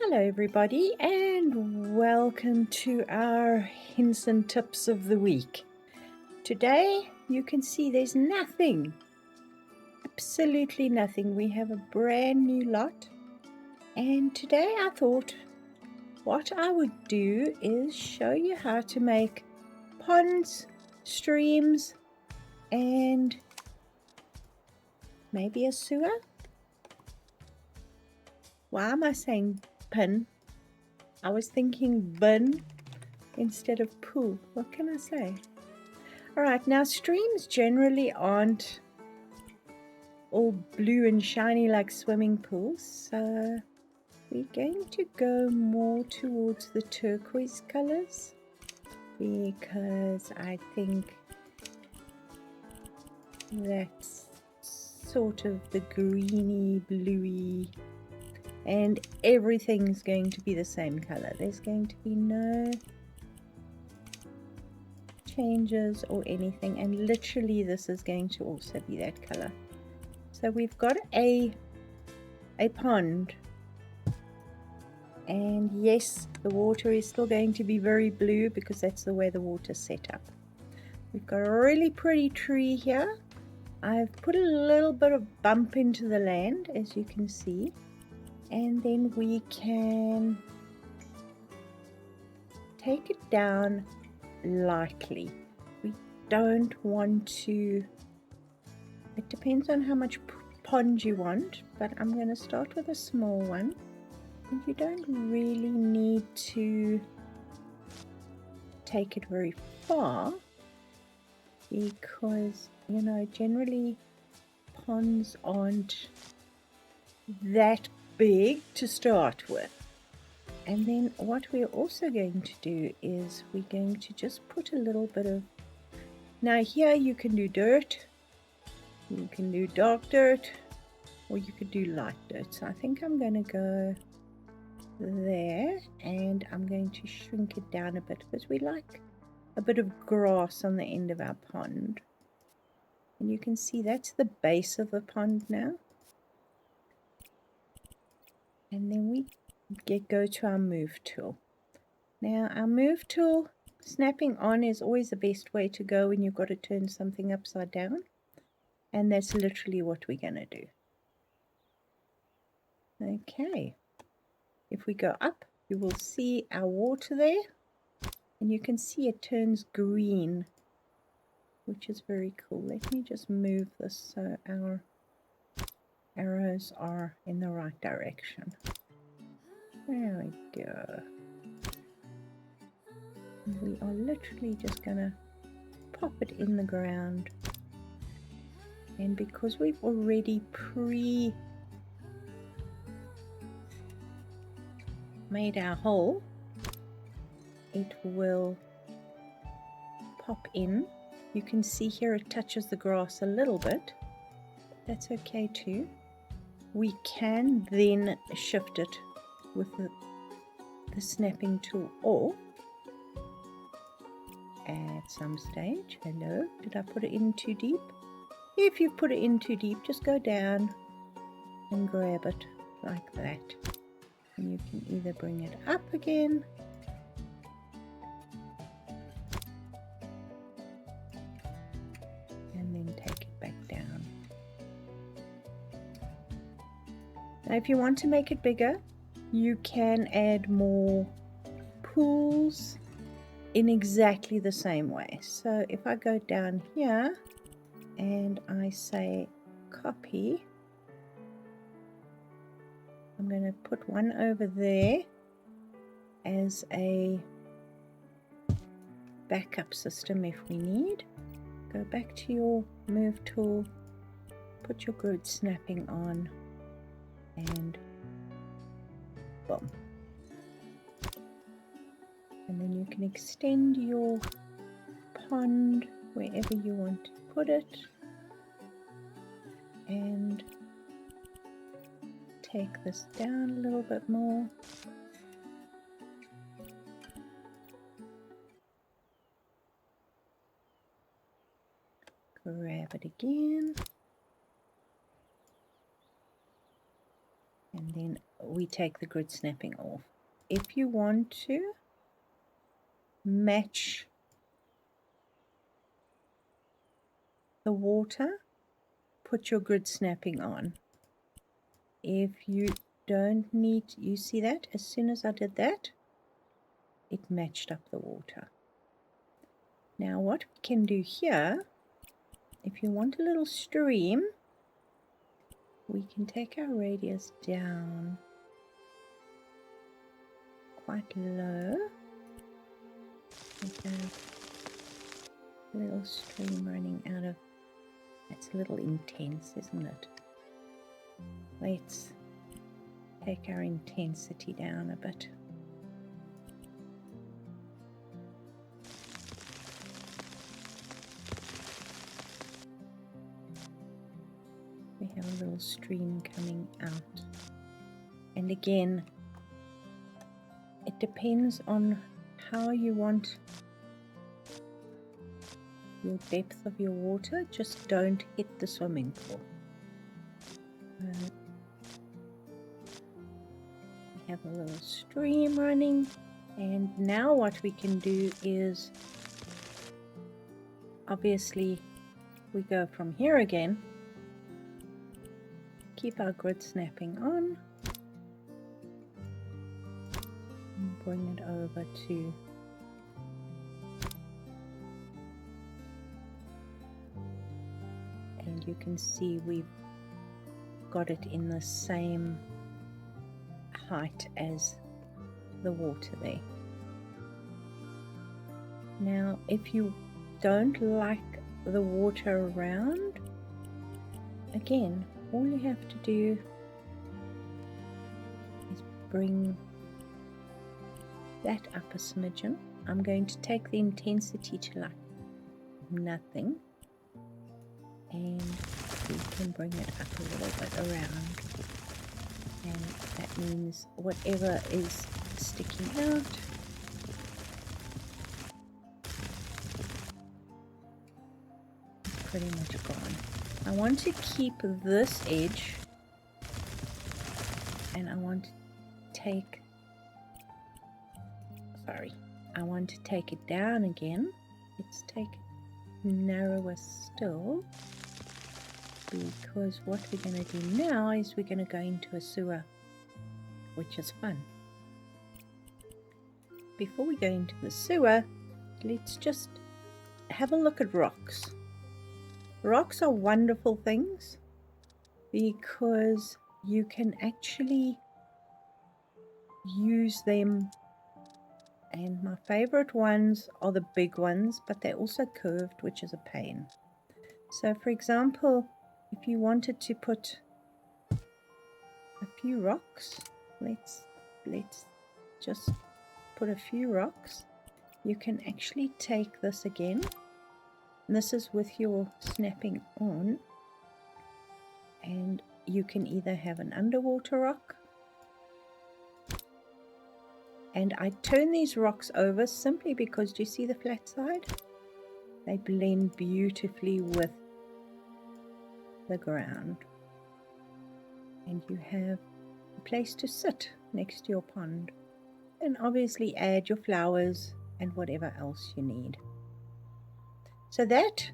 Hello everybody and welcome to our hints and tips of the week. Today you can see there's nothing, absolutely nothing. We have a brand new lot, and today I thought what I would do is show you how to make ponds, streams and maybe a sewer. Why am I saying pin? I was thinking bin instead of pool. What can I say? Alright, now streams generally aren't all blue and shiny like swimming pools, so we're going to go more towards the turquoise colors because I think that's sort of the greeny, bluey, and everything's going to be the same color. There's going to be no changes or anything, and literally this is going to also be that color. So we've got a pond, and yes, the water is still going to be very blue because that's the way the water's set up. We've got a really pretty tree here. I've put a little bit of bump into the land, as you can see, and then we can take it down lightly. We don't want to, it depends on how much pond you want, but I'm going to start with a small one, and you don't really need to take it very far because, you know, generally ponds aren't that big to start with. And then what we're also going to do is we're going to just put a little bit of, now here you can do dirt, you can do dark dirt, or you could do light dirt. So I think I'm going to go there, and I'm going to shrink it down a bit because we like a bit of grass on the end of our pond. And you can see that's the base of the pond now. And then we go to our move tool. Now our move tool, snapping on is always the best way to go when you've got to turn something upside down, and that's literally what we're going to do. Okay, if we go up you will see our water there, and you can see it turns green, which is very cool. Let me just move this so our arrows are in the right direction. There we go. We are literally just gonna pop it in the ground, and because we've already made our hole, it will pop in. You can see here it touches the grass a little bit. That's okay too. We can then shift it with the snapping tool off at some stage. Hello, did I put it in too deep? If you put it in too deep, just go down and grab it like that, and you can either bring it up again and then take it back down. Now if you want to make it bigger, you can add more pools in exactly the same way. So if I go down here and I say copy, I'm going to put one over there as a backup system if we need. Go back to your move tool, put your grid snapping on, and boom. And then you can extend your pond wherever you want to put it, and take this down a little bit more. Grab it again. And then we take the grid snapping off. If you want to match the water, put your grid snapping on. If you don't need, you see that as soon as I did that, it matched up the water. Now what we can do here, if you want a little stream, we can take our radius down quite low. We have a little stream running out of, that's a little intense, isn't it? Let's take our intensity down a bit. We have a little stream coming out. And again, it depends on how you want your depth of your water. Just don't hit the swimming pool. We have a little stream running, and now what we can do is, obviously we go from here again, keep our grid snapping on, and bring it over to and you can see we've got it in the same height as the water there. Now if you don't like the water around, again, all you have to do is bring that up a smidgen. I'm going to take the intensity to like nothing, and we can bring it up a little bit around, and that means whatever is sticking out is pretty much gone. I want to keep this edge, and I want to take, I want to take it down again. Let's take it narrower still, because what we're going to do now is we're going to go into a sewer, which is fun. Before we go into the sewer, let's just have a look at rocks. Rocks are wonderful things because you can actually use them, and my favorite ones are the big ones, but they're also curved, which is a pain. So for example, if you wanted to put a few rocks, let's just put a few rocks. You can actually take this again, and this is with your snapping on, and you can either have an underwater rock, and I turn these rocks over simply because, do you see the flat side? They blend beautifully with the ground, and you have a place to sit next to your pond, and obviously add your flowers and whatever else you need. So that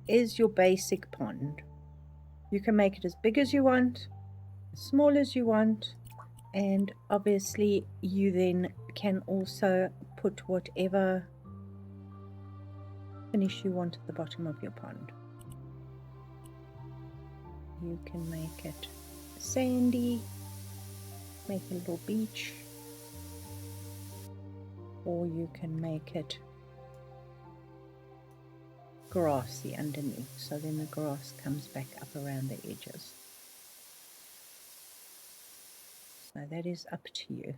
is your basic pond. You can make it as big as you want, as small as you want, and obviously you then can also put whatever finish you want at the bottom of your pond. You can make it sandy, make a little beach, or you can make it grassy underneath, so then the grass comes back up around the edges. So that is up to you.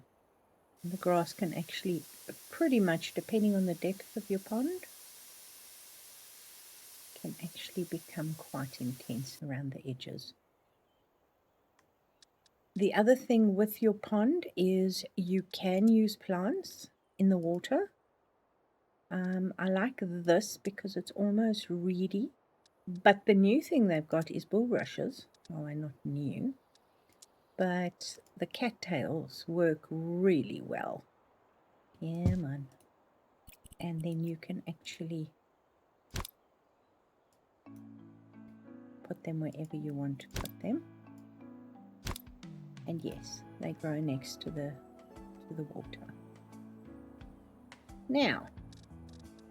And the grass can actually, pretty much depending on the depth of your pond, can actually become quite intense around the edges. The other thing with your pond is you can use plants in the water. I like this because it's almost reedy, but the new thing they've got is bulrushes. Well, they're not new, but the cattails work really well. Yeah, man. And then you can actually put them wherever you want to put them. And yes, they grow next to the water. Now,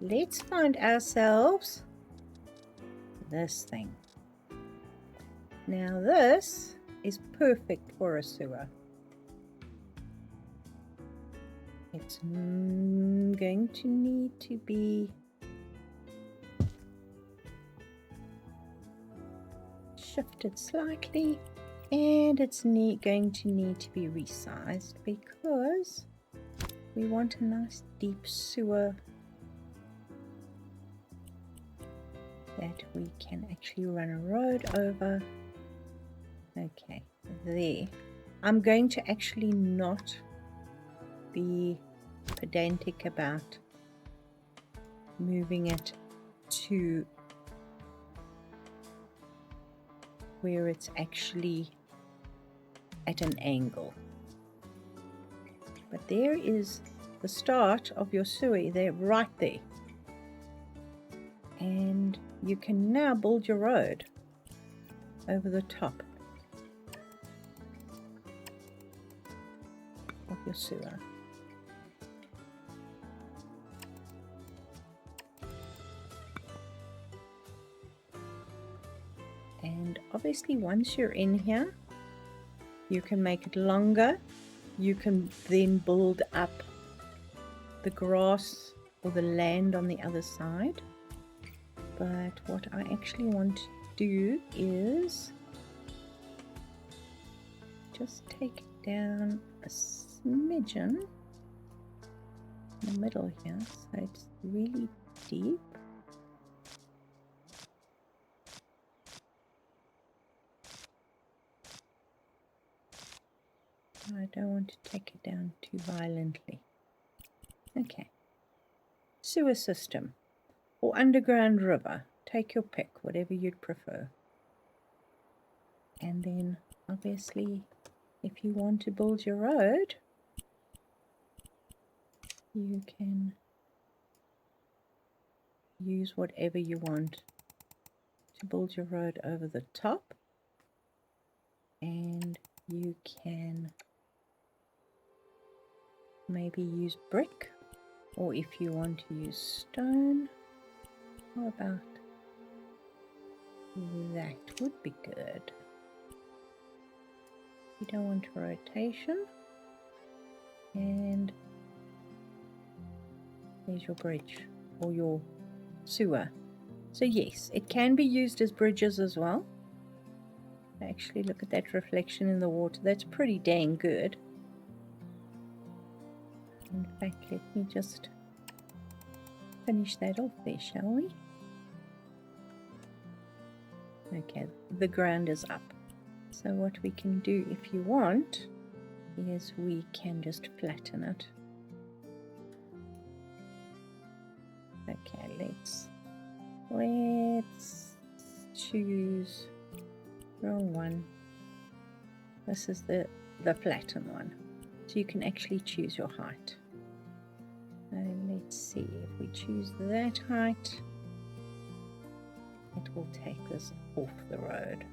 let's find ourselves this thing. Now this is perfect for a sewer. It's going to need to be shifted slightly, and it's going to need to be resized because we want a nice deep sewer that we can actually run a road over. Okay, there. I'm going to actually not be pedantic about moving it to where it's actually at an angle. But there is the start of your sewer there, right there. And you can now build your road over the top of your sewer. And obviously once you're in here, you can make it longer. You can then build up the grass or the land on the other side. But what I actually want to do is just take it down a smidgen in the middle here, so it's really deep. I don't want to take it down too violently. Okay. Sewer system or underground river. Take your pick, whatever you'd prefer. And then obviously if you want to build your road, you can use whatever you want to build your road over the top. And you can maybe use brick, or if you want to use stone, how about that? Would be good. You don't want a rotation, and there's your bridge or your sewer. So yes, it can be used as bridges as well. Actually, look at that reflection in the water. That's pretty dang good. In fact, let me just finish that off there, shall we? Okay, the ground is up. So what we can do, if you want, is we can just flatten it. Okay, let's choose wrong one. This is the flattened one. So you can actually choose your height. And let's see, if we choose that height, it will take this off the road.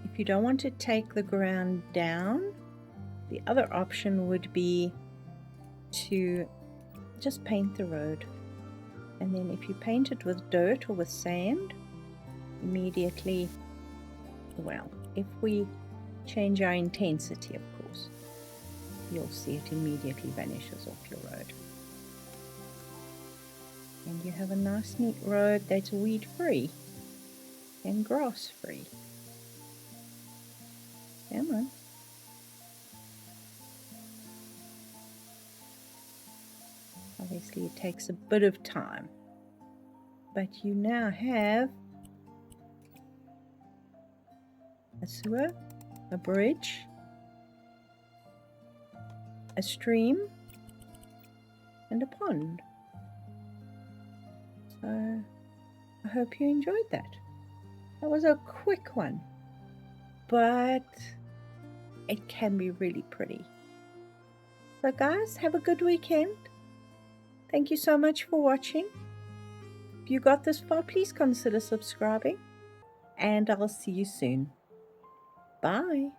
If you don't want to take the ground down, the other option would be to just paint the road. And then if you paint it with dirt or with sand, immediately, well, if we change our intensity, of course, you'll see it immediately vanishes off your road. And you have a nice neat road that's weed free and grass free. Come on. Obviously it takes a bit of time, but you now have a sewer, a bridge, a stream, and a pond. So I hope you enjoyed that. That was a quick one, but it can be really pretty. So guys, have a good weekend. Thank you so much for watching. If you got this far, please consider subscribing, and I'll see you soon. Bye.